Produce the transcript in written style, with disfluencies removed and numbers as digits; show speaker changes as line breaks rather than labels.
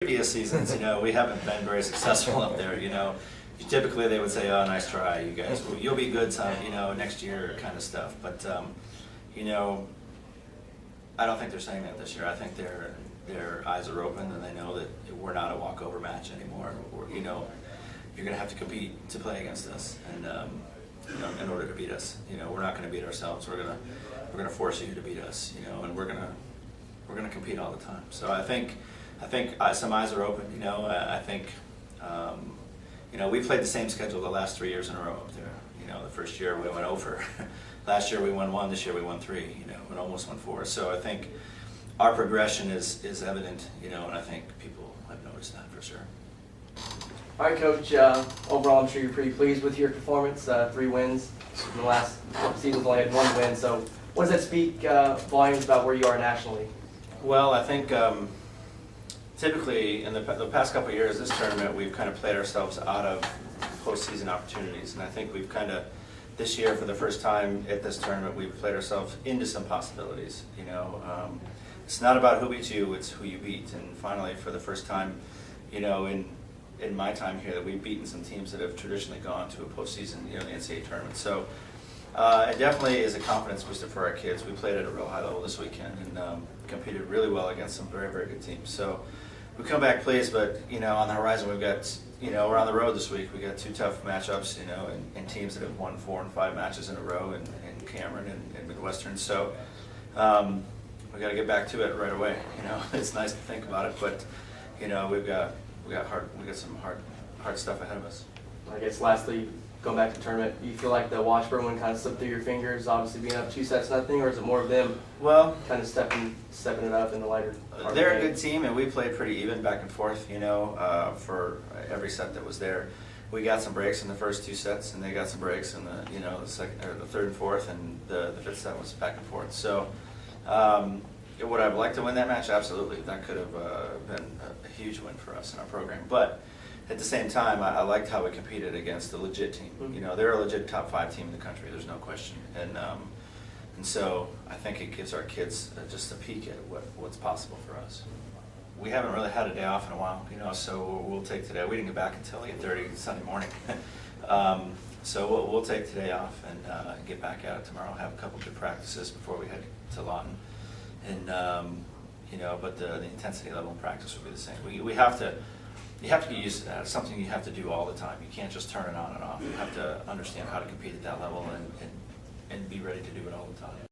Previous seasons, we haven't been very successful up there. Typically they would say, "Oh, nice try, you guys. Well, you'll be good some, next year," kind of stuff. But I don't think they're saying that this year. I think their eyes are open and they know that we're not a walkover match anymore. You're going to have to compete to play against us, and in order to beat us, we're not going to beat ourselves. We're going to force you to beat us, and we're going to compete all the time. So I think some eyes are open. I think we played the same schedule the last 3 years in a row up there. The first year we went over. Last year we won 1. This year we won 3. And almost won 4. So I think our progression is evident. And I think people have noticed that for sure.
All right, Coach. Overall, I'm sure you're pretty pleased with your performance. 3 wins. In the last couple seasons, only had 1 win. So, what does that speak volumes about where you are nationally?
Well, I think typically in the past couple of years, this tournament, we've kind of played ourselves out of postseason opportunities, and I think we've kind of, this year for the first time at this tournament, we've played ourselves into some possibilities. It's not about who beats you, it's who you beat, and finally for the first time, in my time here, that we've beaten some teams that have traditionally gone to a postseason, the NCAA tournament. So it definitely is a confidence booster for our kids. We played at a real high level this weekend and competed really well against some very, very good teams. So we come back pleased, but on the horizon we've got, we're on the road this week. We got 2 tough matchups, and teams that have won 4 and 5 matches in a row in Cameron and Midwestern. So we got to get back to it right away. It's nice to think about it, but we've got some hard stuff ahead of us.
I guess lastly, going back to the tournament, you feel like the Washburn one kind of slipped through your fingers, obviously being up 2-0, or is it more of them kind of stepping it up in the lighter part?
They're a good team, and we played pretty even back and forth, for every set that was there. We got some breaks in the first 2 sets, and they got some breaks in the the second or the third and fourth, and the 5th set was back and forth. So would I have liked to win that match? Absolutely. That could have been a huge win for us in our program. But at the same time, I liked how we competed against a legit team. They're a legit top 5 team in the country. There's no question. And so I think it gives our kids just a peek at what's possible for us. We haven't really had a day off in a while, so we'll take today. We didn't get back until 8:30 Sunday morning. So we'll take today off and get back at it tomorrow. Have a couple good practices before we head to Lawton. And but the intensity level in practice will be the same. You have to get used to that. It's something you have to do all the time. You can't just turn it on and off. You have to understand how to compete at that level and be ready to do it all the time.